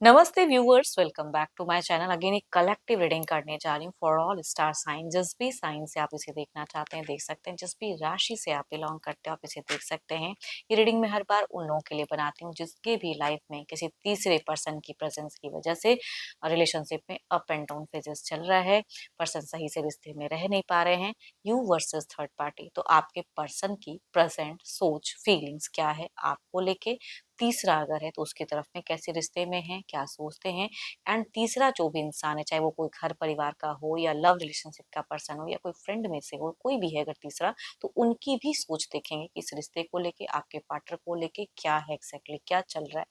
नमस्ते viewers, welcome back to my channel. Again एक collective reading करने जा रही हूँ फॉर ऑल स्टार साइन। जिस भी साइन से आप इसे देखना चाहते हैं देख सकते हैं, जिस भी राशि से आप बिलोंग करते हो आप इसे देख सकते हैं। ये रीडिंग मैं हर बार उन लोगों के लिए बनाती हूँ जिसके भी लाइफ में किसी तीसरे पर्सन की प्रेजेंस की वजह से रिलेशनशिप में अप एंड डाउन फेजेस चल रहा है, पर्सन सही से रिश्ते में रह नहीं पा रहे हैं। यू वर्सेस थर्ड पार्टी, तो आपके पर्सन की प्रेजेंट सोच फीलिंग्स क्या है आपको लेके, तीसरा अगर है तो उसकी तरफ में कैसे रिश्ते में है, क्या सोचते हैं। एंड तीसरा जो भी इंसान है, चाहे वो कोई घर परिवार का हो या लव रिलेशनशिप का पर्सन हो या कोई फ्रेंड में से हो, कोई भी है अगर तीसरा, तो उनकी भी सोच देखेंगे कि इस रिश्ते को लेके, आपके पार्टनर को लेके क्या है, एग्जैक्टली क्या चल रहा है।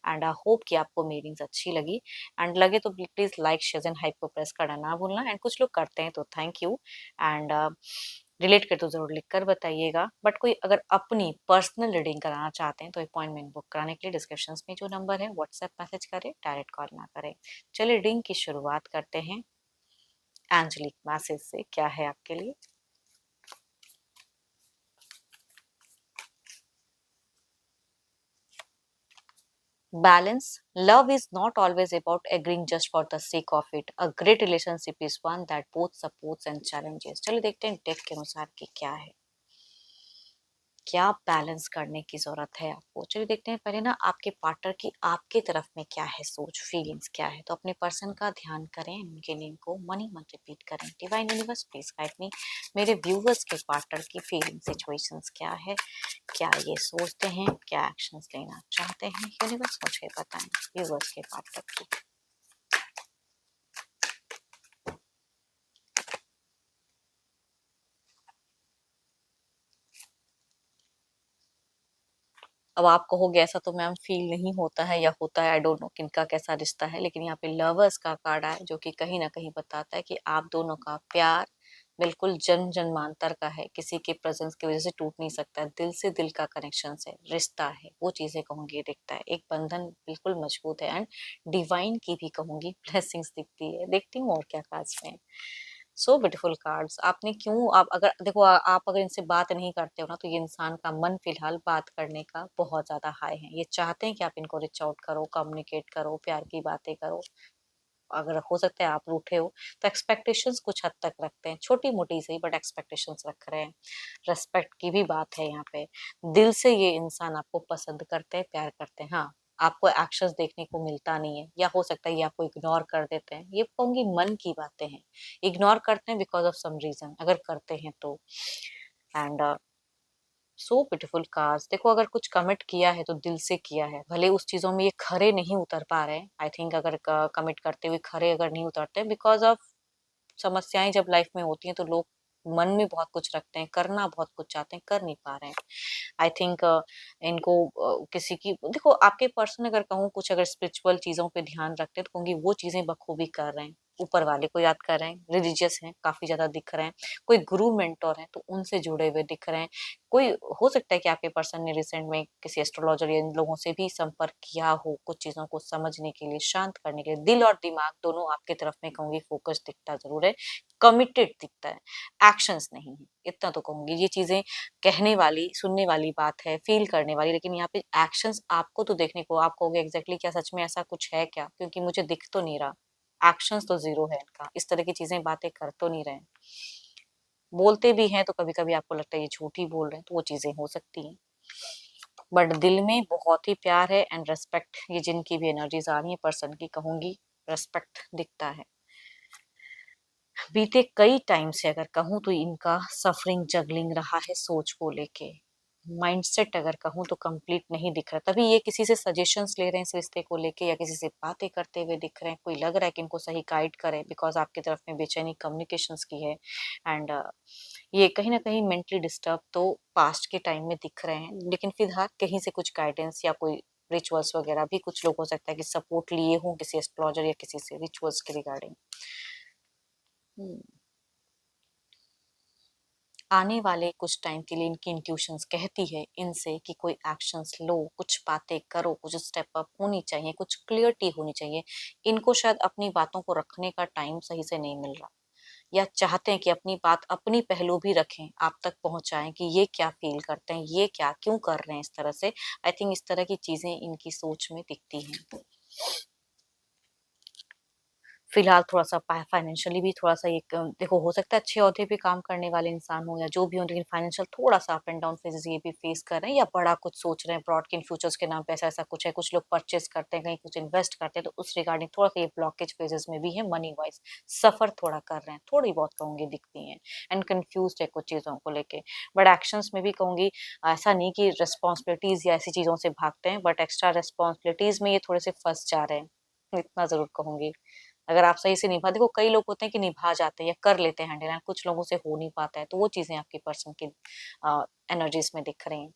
एंड आई होप कि आपको मेरिंग्स अच्छी लगी। एंड लगे तो please like share and hype को प्रेस करना ना भूलना। एंड कुछ लोग करते हैं तो थैंक यू। एंड रिलेट कर तो जरूर लिख कर बताइएगा। बट कोई अगर अपनी पर्सनल रीडिंग कराना चाहते हैं तो अपॉइंटमेंट बुक कराने के लिए डिस्क्रिप्शन में जो नंबर है व्हाट्सएप मैसेज करें, डायरेक्ट कॉल ना करें। चलिए रीडिंग की शुरुआत करते हैं। एंजलिक मैसेज से क्या है आपके लिए। Balance. Love is not always about agreeing just for the sake of it. A great relationship is one that both supports and challenges. चलिए देखते हैं डेक के अनुसार कि क्या है, क्या बैलेंस करने की जरूरत है आपको। चलिए देखते हैं पहले ना आपके पार्टनर की आपके तरफ में क्या है सोच, फीलिंग्स क्या है। तो अपने पर्सन का ध्यान करें, उनके नेम को मनी मत रिपीट करें। Divine universe please guide me. मेरे व्यूवर्स के पार्टनर की फीलिंग सिचुएशंस क्या है, क्या ये सोचते हैं, क्या एक्शंस लेना चाहते हैं, यूनिवर्स मुझे बताएं व्यूवर्स के पार्टनर की। अब आप कहोगे ऐसा तो मैम फील नहीं होता है या होता है, आई डोंट नो किनका कैसा रिश्ता है, लेकिन यहाँ पे लवर्स का कार्ड है जो कि कहीं ना कहीं बताता है कि आप दोनों का प्यार बिल्कुल जन्म जन्मांतर का है, किसी के प्रेजेंस की वजह से टूट नहीं सकता है। दिल से दिल का कनेक्शन है, रिश्ता है, वो चीजें कहूंगी दिखता है, एक बंधन बिल्कुल मजबूत है। एंड डिवाइन की भी कहूंगी ब्लेसिंग्स दिखती है। देखती हूँ और क्या खास में। So beautiful cards. आपने क्यों, आप अगर देखो आप अगर इनसे बात नहीं करते हो ना, तो ये इंसान का मन फिलहाल बात करने का बहुत ज्यादा हाई है। ये चाहते हैं कि आप इनको रिच आउट करो, कम्युनिकेट करो, प्यार की बातें करो। अगर हो सकता है आप रूठे हो तो एक्सपेक्टेशंस कुछ हद तक रखते हैं, छोटी मोटी सही बट एक्सपेक्टेशंस रख रहे हैं। रेस्पेक्ट की भी बात है यहाँ पे। दिल से ये इंसान आपको पसंद करते हैं, प्यार करते हैं। हाँ, आपको एक्शंस देखने को मिलता नहीं है, या हो सकता है ये आपको इग्नोर कर देते हैं। ये कहूंगी मन की बातें हैं, इग्नोर करते हैं बिकॉज ऑफ सम रीजन, अगर करते हैं तो। And so beautiful cards. देखो अगर कुछ कमिट किया है तो दिल से किया है, भले उस चीजों में ये खरे नहीं उतर पा रहे हैं। आई थिंक अगर कमिट करते हुए खरे अगर नहीं उतरते बिकॉज ऑफ समस्याएं जब लाइफ में होती हैं तो लोग मन में बहुत कुछ रखते हैं, करना बहुत कुछ चाहते हैं, कर नहीं पा रहे हैं। आई थिंक इनको किसी की, देखो आपके पर्सन अगर कहूँ कुछ अगर स्पिरिचुअल चीजों पे ध्यान रखते हैं तो कहूंगी वो चीजें बखूबी कर रहे हैं। ऊपर वाले को याद कर रहे हैं, रिलीजियस हैं, काफी ज्यादा दिख रहे हैं। कोई गुरु मेंटोर है तो उनसे जुड़े हुए दिख रहे हैं। कोई हो सकता है कि आपके पर्सन ने रिसेंट में किसी एस्ट्रोलॉजर या इन लोगों से भी संपर्क किया हो, कुछ चीजों को समझने के लिए, शांत करने के लिए। दिल और दिमाग दोनों आपके तरफ में कहूंगी फोकस दिखता जरूर है, कमिटेड दिखता है, एक्शंस नहीं है। इतना तो कहूंगी। ये चीजें कहने वाली, सुनने वाली बात है, फील करने वाली, लेकिन यहाँ पे एक्शंस आपको तो देखने को, आप कहोगे एग्जैक्टली क्या सच में ऐसा कुछ है क्या, क्योंकि मुझे दिख तो नहीं रहा। एक्शंस तो जीरो है इनका, इस तरह की चीजें बातें कर तो नहीं रहे। बोलते भी हैं तो कभी कभी आपको लगता है ये झूठ ही बोल रहे हैं, तो वो चीजें हो सकती हैं। बट दिल में बहुत ही प्यार है एंड रेस्पेक्ट। ये जिनकी भी एनर्जीज आ रही है पर्सन की, कहूंगी रेस्पेक्ट दिखता है। बीते कई टाइम से अगर कहूँ तो इनका सफरिंग जगलिंग रहा है सोच को लेके। माइंडसेट अगर कहूँ तो कंप्लीट नहीं दिख रहा। तभी ये किसी से सजेशंस ले रहे हैं इस रिश्ते को लेके, या किसी से बातें करते हुए दिख रहे हैं। कोई लग रहा है कि इनको सही गाइड करे, बिकॉज आपकी तरफ में बेचैनी कम्युनिकेशंस की है। एंड ये कहीं ना कहीं मेंटली डिस्टर्ब तो पास्ट के टाइम में दिख रहे हैं, लेकिन फिलहाल कहीं से कुछ गाइडेंस या कोई रिचुअल्स वगैरह भी, कुछ लोग हो सकता है कि सपोर्ट लिए हों किसी एस्ट्रोलॉजर या किसी से रिचुअल्स के रिगार्डिंग। आने वाले कुछ टाइम के लिए इनकी इंट्यूशंस कहती है इनसे कि कोई एक्शंस लो, कुछ बातें करो, कुछ स्टेप अप होनी चाहिए, कुछ क्लियरिटी होनी चाहिए। इनको शायद अपनी बातों को रखने का टाइम सही से नहीं मिल रहा, या चाहते हैं कि अपनी बात, अपनी पहलू भी रखें, आप तक पहुंचाएं कि ये क्या फील करते हैं, ये क्या क्यों कर रहे हैं इस तरह से। आई थिंक इस तरह की चीजें इनकी सोच में दिखती हैं। फिलहाल थोड़ा-सा फाइनेंशियली भी थोड़ा-सा एक देखो हो सकता है अच्छे ओहदे पे काम करने वाले इंसान हो या जो भी हो, लेकिन फाइनेंशियल थोड़ा-सा अप एंड डाउन फेजेज़ ये भी फेस कर रहे हैं या बड़ा कुछ सोच रहे हैं ब्रॉड के इन फ्यूचर्स के नाम पे ऐसा-ऐसा कुछ है। कुछ लोग परचेज़ करते हैं, कहीं कुछ इन्वेस्ट करते हैं, तो उस रिगार्डिंग थोड़ा-सा ये ब्लॉकेज फेजेज़ में भी है मनी वाइज़। सफ़र थोड़ा कर रहे हैं, थोड़ी बहुत कहूँगी दिखती हैं एंड कन्फ्यूज़्ड है कुछ चीज़ों को लेके। बट एक्शंस में भी कहूँगी ऐसा नहीं कि रिस्पॉन्सिबिलिटीज़ या ऐसी चीज़ों से भागते हैं, बट एक्स्ट्रा रिस्पॉन्सिबिलिटीज़ में ये थोड़े से फँस जा रहे हैं। इतना ज़रूर कहूँगी। अगर आप सही से निभा देखो कई लोग होते हैं कि निभा जाते हैं या कर लेते हैं हैंडल एंड कुछ लोगों से हो नहीं पाता है, तो वो चीज़ें आपकी पर्सन की एनर्जीज़ में दिख रही हैं।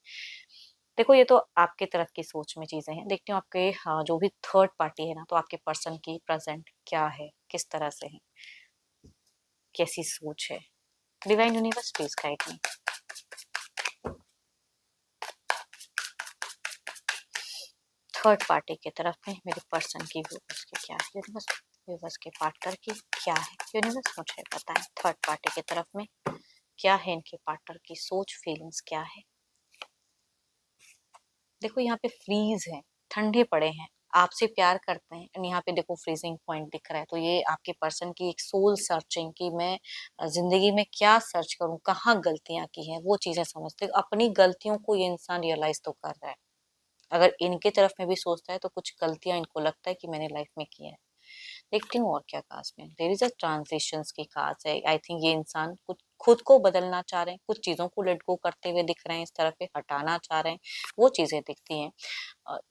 देखो ये तो आपके तरफ की सोच में चीज़ें हैं, देखती हूँ आपके जो भी थर्ड पार्टी है ना, तो आपके पर्सन की प्रेज़ेंट क्या है? किस तरह से है? कैसी सोच है? Divine universe please guide me. Third party की तरफ में मेरे पर्सन की व्यूवर्स की क्या है? यूनिवर्स व्यूवर्स के पार्टनर की क्या है? यूनिवर्स मुझे बताएं थर्ड पार्टी की तरफ में क्या है, इनके पार्टनर की सोच फीलिंग्स क्या है? देखो यहाँ पे फ्रीज है, ठंडे पड़े हैं, आपसे प्यार करते हैं एंड यहाँ पे देखो फ्रीजिंग पॉइंट दिख रहा है, तो ये आपके पर्सन की एक सोल सर्चिंग कि मैं जिंदगी में क्या सर्च करूं, कहाँ गलतियां की हैं, वो चीजें समझते अपनी गलतियों को ये इंसान रियलाइज तो कर रहा है। अगर इनके तरफ में भी सोचता है तो कुछ गलतियां इनको लगता है कि मैंने लाइफ में की है। देखती हूँ और क्या खास में देयर इज अ ट्रांजिशंस की खास है। आई थिंक ये इंसान कुछ खुद को बदलना चाह रहे हैं, कुछ चीजों को लेट गो करते हुए दिख रहे हैं, इस तरफ पे हटाना चाह रहे हैं, वो चीजें दिखती हैं।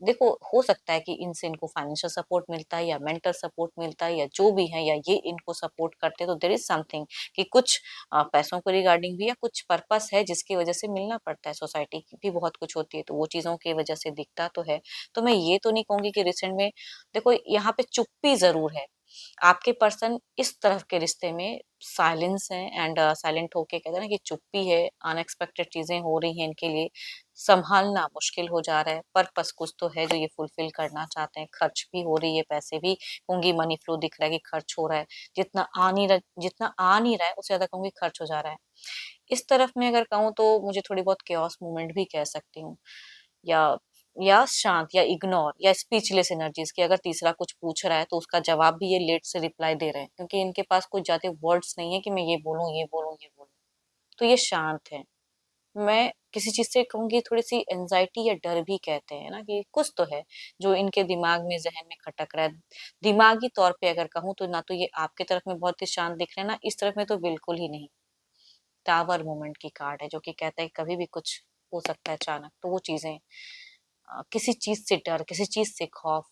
देखो हो सकता है कि इनसे इनको फाइनेंशियल सपोर्ट मिलता है या मेंटल सपोर्ट मिलता है या जो भी है, या ये इनको सपोर्ट करते हैं, तो देयर इज समथिंग कि कुछ पैसों को रिगार्डिंग भी या कुछ पर्पस है जिसकी वजह से मिलना पड़ता है। सोसाइटी की भी बहुत कुछ होती है, तो वो चीजों की वजह से दिखता तो है। तो मैं ये तो नहीं कहूंगी कि रिसेंट में देखो यहाँ पे चुप्पी जरूर है। आपके पर्सन इस तरफ के रिश्ते में साइलेंस है एंड साइलेंट होके कहते हैं ना कि चुप्पी है, अनएक्सपेक्टेड चीजें हो रही हैं इनके लिए, संभालना मुश्किल हो जा रहा है। पर्पस कुछ तो है जो ये फुलफिल करना चाहते हैं, खर्च भी हो रही है, पैसे भी कहूंगी मनी फ्लो दिख रहा है कि खर्च हो रहा है, जितना आ नहीं रहा है उससे ज्यादा कहूंगी खर्च हो जा रहा है। इस तरफ में अगर कहूँ तो मुझे थोड़ी बहुत केओस मूवमेंट भी कह सकती हूँ, या शांत या इग्नोर या स्पीचलेस एनर्जीज की। अगर तीसरा कुछ पूछ रहा है तो उसका जवाब भी ये लेट से रिप्लाई दे रहे हैं, क्योंकि इनके पास कुछ ज्यादा वर्ड्स नहीं है कि मैं ये बोलूं ये बोलूं ये बोलूं। तो ये शांत है। मैं किसी चीज से कहूंगी थोड़ी सी एंजाइटी या डर भी कहते हैं ना कि कुछ तो है जो इनके दिमाग में जहन में खटक रहा है। दिमागी तौर पे अगर कहूँ तो ना तो ये आपके तरफ में बहुत ही शांत दिख रहे हैं, ना इस तरफ में तो बिल्कुल ही नहीं। टावर मोमेंट की कार्ड है जो कि कहता है कभी भी कुछ हो सकता है अचानक, तो वो चीजें किसी चीज से डर, किसी चीज से खौफ।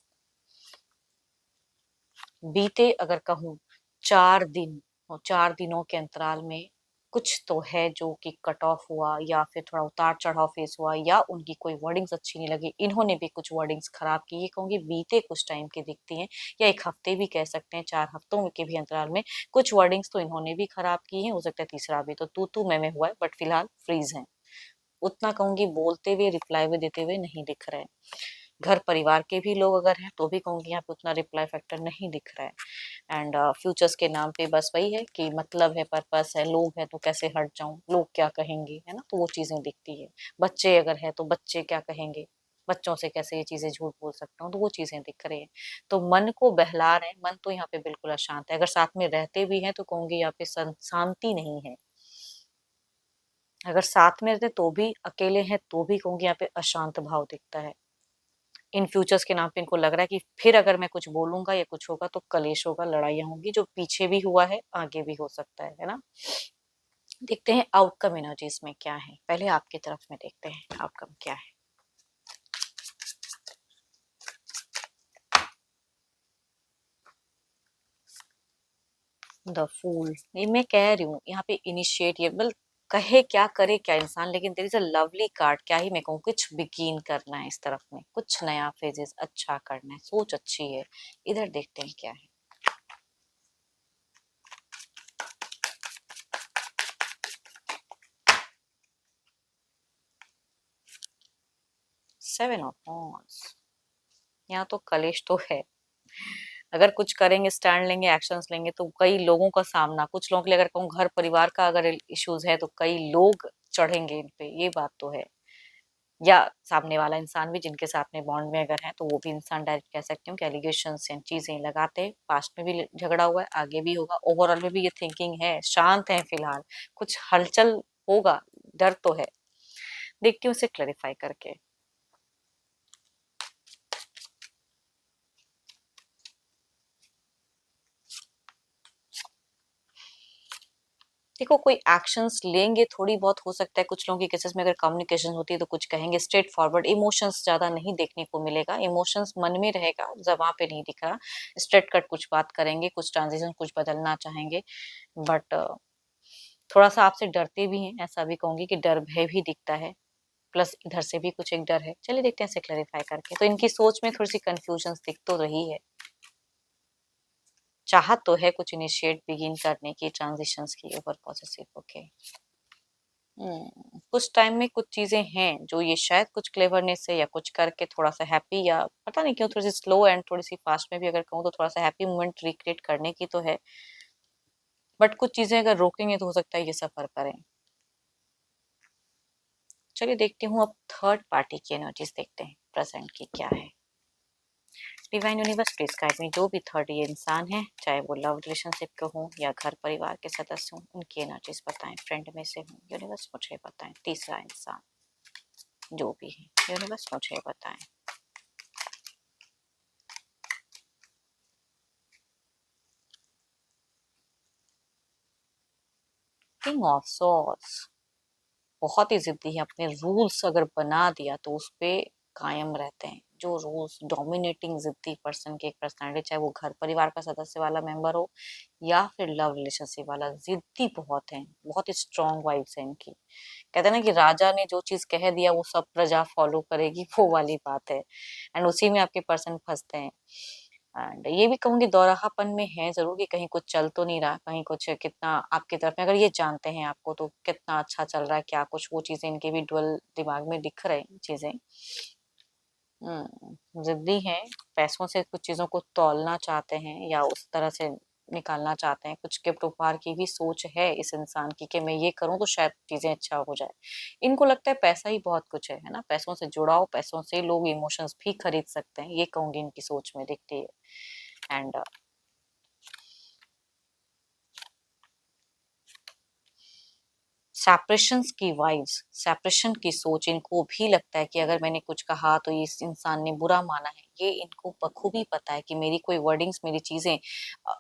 बीते अगर कहूँ 4 दिन, और 4 दिनों के अंतराल में कुछ तो है जो कि कट ऑफ हुआ या फिर थोड़ा उतार चढ़ाव फेस हुआ, या उनकी कोई वर्डिंग्स अच्छी नहीं लगी, इन्होंने भी कुछ वर्डिंग्स खराब की, ये कहूंगी बीते कुछ टाइम की दिखती हैं, या एक हफ्ते भी कह सकते हैं, 4 हफ्तों के भी अंतराल में कुछ वर्डिंग्स तो इन्होंने भी खराब की हैं। हो सकता है तीसरा भी तो तू मैं हुआ है, बट फिलहाल फ्रीज है। उतना कहूंगी बोलते हुए रिप्लाई भी देते हुए नहीं दिख रहे हैं। घर परिवार के भी लोग अगर हैं तो भी कहूंगी यहाँ पे उतना रिप्लाई फैक्टर नहीं दिख रहा है। एंड फ्यूचर्स के नाम पे बस वही है कि मतलब है, पर्पस है, लोग है तो कैसे हट जाऊं, लोग क्या कहेंगे, है ना, तो वो चीजें दिखती है। बच्चे अगर है तो बच्चे क्या कहेंगे, बच्चों से कैसे ये चीजें झूठ बोल सकता हूँ, तो वो चीजें दिख रही है। तो मन को बहला रहे हैं, मन तो यहाँ पे बिल्कुल अशांत है। अगर साथ में रहते भी हैं तो कहूंगी यहाँ पे शांति नहीं है। अगर साथ में रहते तो भी, अकेले हैं तो भी कहूंगी यहाँ पे अशांत भाव दिखता है। इन फ्यूचर्स के नाम पे इनको लग रहा है कि फिर अगर मैं कुछ बोलूंगा या कुछ होगा तो कलेश होगा, लड़ाइयाँ होंगी, जो पीछे भी हुआ है आगे भी हो सकता है ना। देखते हैं आउटकम एनर्जीज में क्या है, पहले आपकी तरफ में देखते हैं आउटकम क्या है। द फूल, ये मैं कह रही हूँ यहाँ पे इनिशिएटिव कहे क्या करे क्या इंसान, लेकिन there is a lovely card, क्या ही मैं कहूँ, कुछ बिगिन करना है इस तरफ में, कुछ नया फेजेस अच्छा करना है, सोच अच्छी है। इधर देखते हैं क्या है। सेवन ऑफ वॉन्ड्स, यहाँ तो कलेश तो है। अगर कुछ करेंगे, स्टैंड लेंगे, एक्शंस लेंगे, तो कई लोगों का सामना, कुछ लोगों के लिए अगर कहूँ घर परिवार का अगर इश्यूज है तो कई लोग चढ़ेंगे इन पे, ये बात तो है। या सामने वाला इंसान भी जिनके साथ में बॉन्ड में अगर है तो वो भी इंसान डायरेक्ट कह सकती हूँ कि एलिगेशंस एंड चीजें लगाते हैं। पास्ट में भी झगड़ा हुआ है, आगे भी होगा। ओवरऑल में भी ये थिंकिंग है, शांत है फिलहाल, कुछ हलचल होगा, डर तो है। देखती हूँ इसे क्लैरिफाई करके। देखो कोई एक्शंस लेंगे, थोड़ी बहुत हो सकता है कुछ लोगों की केसेस में अगर कम्युनिकेशन होती है तो कुछ कहेंगे स्ट्रेट फॉरवर्ड। इमोशंस ज्यादा नहीं देखने को मिलेगा, इमोशंस मन में रहेगा, जबां पे नहीं दिख रहा। स्ट्रेट कट कुछ बात करेंगे, कुछ ट्रांजिशन कुछ बदलना चाहेंगे, बट थोड़ा सा आपसे डरते भी हैं, ऐसा भी कहूंगी कि डर भय भी दिखता है, प्लस इधर से भी कुछ एक डर है। चलिए देखते हैं इसे क्लैरिफाई करके। तो इनकी सोच में थोड़ी सी कंफ्यूजन दिख तो रही है, चाहत तो है कुछ इनिशिएट बिगिन करने की, ट्रांजिशंस की, ओवर पॉजिटिव। ओके, कुछ टाइम में कुछ चीजें हैं जो ये शायद कुछ क्लेवरनेस से या कुछ करके थोड़ा सा हैप्पी, या पता नहीं क्यों थोड़ी सी स्लो एंड थोड़ी सी फास्ट में भी अगर कहूँ तो थोड़ा सा हैप्पी मोमेंट रिक्रिएट करने की तो है, बट कुछ चीजें अगर रोकेंगे तो हो सकता है ये सफर करें। चलिए देखती हूँ अब थर्ड पार्टी की एनर्जीज देखते हैं प्रेजेंट की क्या है। डिवाइन यूनिवर्स प्लीज गाइड में, जो भी थर्ड ये इंसान है, चाहे वो लव रिलेशनशिप के हो या घर परिवार के सदस्य हों, उनकी एनर्जीज बताएं। फ्रेंड में से हो, यूनिवर्स मुझे बताएं। तीसरा इंसान जो भी है, यूनिवर्स मुझे बताएं। किंग ऑफ सॉर्ड्स बहुत ही जिद्दी है, अपने रूल्स अगर बना दिया तो उस पे कायम रहते हैं। जो रूल्स, डोमिनेटिंग जिद्दी पर्सन की एक पर्सनालिटी, चाहे वो घर परिवार का सदस्य वाला मेंबर हो या फिर लव रिलेशनशिप वाला, जिद्दी बहुत है, बहुत ही स्ट्रॉन्ग वाइब्स है इनकी। कहते हैं ना कि राजा ने जो चीज कह दिया वो सब प्रजा फॉलो करेगी, वो वाली बात है। एंड उसी में आपके पर्सन फंसते हैं। एंड ये भी कहूंगी दोराहापन में है जरूर, कि कहीं कुछ चल तो नहीं रहा, कहीं कुछ कितना आपकी तरफ में अगर ये जानते हैं आपको तो कितना अच्छा चल रहा है क्या कुछ, वो चीजें इनके भी डुअल दिमाग में दिख रहे हैं चीजें। जिद्दी हैं, पैसों से कुछ चीजों को तौलना चाहते हैं या उस तरह से निकालना चाहते हैं। कुछ गिफ्ट उपहार की भी सोच है इस इंसान की कि मैं ये करूं तो शायद चीजें अच्छा हो जाए। इनको लगता है पैसा ही बहुत कुछ है ना, पैसों से जुड़ाओ, पैसों से लोग इमोशंस भी खरीद सकते हैं, ये कहूंगी इनकी सोच में दिखती है। एंड सेपरेशन की वाइब्स, सेपरेशन की सोच, इनको भी लगता है कि अगर मैंने कुछ कहा तो इस इंसान ने बुरा माना है। ये इनको बखूबी पता है कि मेरी कोई वर्डिंग्स, मेरी चीजें,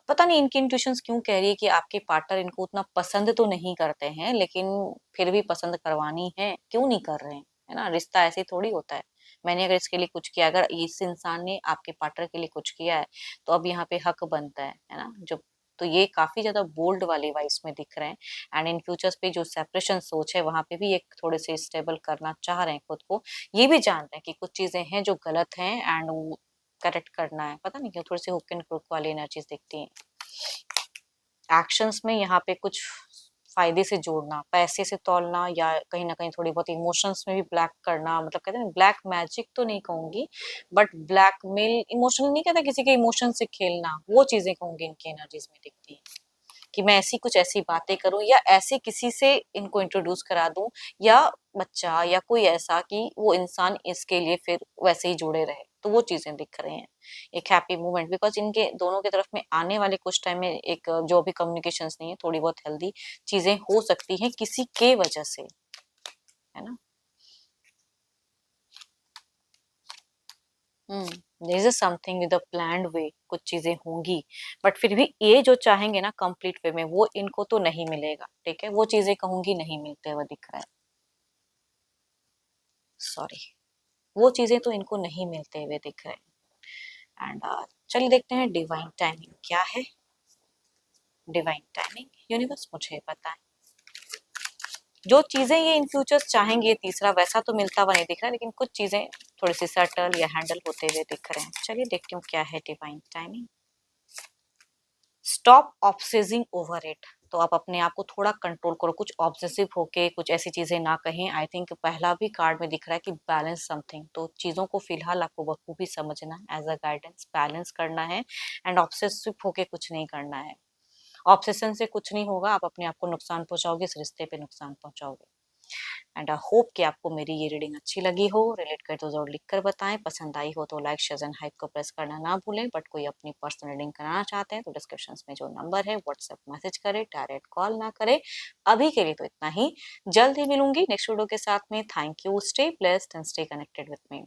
पता नहीं इनकी इंट्यूशंस क्यों कह रही है कि आपके पार्टनर इनको उतना पसंद तो नहीं करते हैं, लेकिन फिर भी पसंद करवानी है, क्यों नहीं कर रहे हैं, है ना। रिश्ता ऐसे थोड़ी होता है। मैंने अगर इसके लिए कुछ किया, अगर इस इंसान ने आपके पार्टनर के लिए कुछ किया है तो अब यहाँ पे हक बनता है ना। जो तो ये काफी ज्यादा बोल्ड वाली वाइस में दिख रहे हैं। एंड इन फ्यूचर्स पे जो सेपरेशन सोच है वहां पे भी एक थोड़े से स्टेबल करना चाह रहे हैं खुद को। ये भी जान रहे हैं कि कुछ चीजें हैं जो गलत हैं एंड वो करेक्ट करना है। पता नहीं क्यों थोड़ी सी हुक एंड क्रुक वाली एनर्जीज दिखती हैं। एक्शंस में यहाँ पे कुछ फायदे से जोड़ना, पैसे से तौलना, या कहीं ना कहीं थोड़ी बहुत इमोशंस में भी ब्लैक करना, मतलब कहते हैं ब्लैक मैजिक तो नहीं कहूंगी, बट ब्लैकमेल, इमोशनल नहीं कहता, किसी के इमोशन से खेलना, वो चीजें कहूंगी इनकी एनर्जीज में दिखती है। कि मैं ऐसी कुछ ऐसी बातें करूं या ऐसे किसी से इनको इंट्रोड्यूस करा दूं, या बच्चा या कोई ऐसा कि वो इंसान इसके लिए फिर वैसे ही जुड़े रहे, तो वो चीजें दिख रही हैं। एक हैप्पी मोमेंट, बिकॉज इनके दोनों की तरफ में आने वाले कुछ टाइम में एक जो भी कम्युनिकेशन नहीं है, थोड़ी बहुत हेल्दी चीजें हो सकती हैं किसी के वजह से, है ना। This is something with a planned way, कुछ चीजें होंगी, बट फिर भी ये जो चाहेंगे ना कंप्लीट वे में, वो इनको तो नहीं मिलेगा। ठीक है, वो चीजें कहूंगी नहीं मिलते हुए दिख रहा है, सॉरी, वो चीजें तो इनको नहीं मिलते हुए दिख रहे हैं। एंड चलिए देखते हैं डिवाइन टाइमिंग क्या है। डिवाइन टाइमिंग यूनिवर्स मुझे पता है, जो चीजें ये इन फ्यूचर्स चाहेंगे, तीसरा वैसा तो मिलता हुआ नहीं दिख रहा है, लेकिन कुछ चीजें थोड़ी सी सटल या हैंडल होते हुए दिख रहे हैं। चलिए देखती हूँ क्या है divine timing. Stop obsessing over it, तो आप अपने आप को थोड़ा कंट्रोल करो, कुछ ऑब्सेसिव होके कुछ ऐसी चीजें ना कहें। आई थिंक पहला भी कार्ड में दिख रहा है कि बैलेंस समथिंग, तो चीजों को फिलहाल आपको बखूबी समझना है, एज अ गाइडेंस बैलेंस करना है, एंड ऑब्सेसिव होके कुछ नहीं करना है। ऑब्सेशन से कुछ नहीं होगा, आप अपने आप को नुकसान पहुंचाओगे, इस रिश्ते पे नुकसान पहुंचाओगे। एंड आई होप कि आपको मेरी ये रीडिंग अच्छी लगी हो। रिलेट करे तो जरूर लिख कर बताएं, पसंद आई हो तो लाइक शेयर एंड हाइप को प्रेस करना ना भूलें। बट कोई अपनी पर्सनल रीडिंग कराना चाहते हैं तो डिस्क्रिप्शन में जो नंबर है व्हाट्सएप मैसेज करें, डायरेक्ट कॉल ना करें। अभी के लिए तो इतना ही, जल्द ही मिलूंगी नेक्स्ट वीडियो के साथ में। Thank you, stay blessed and stay connected with me.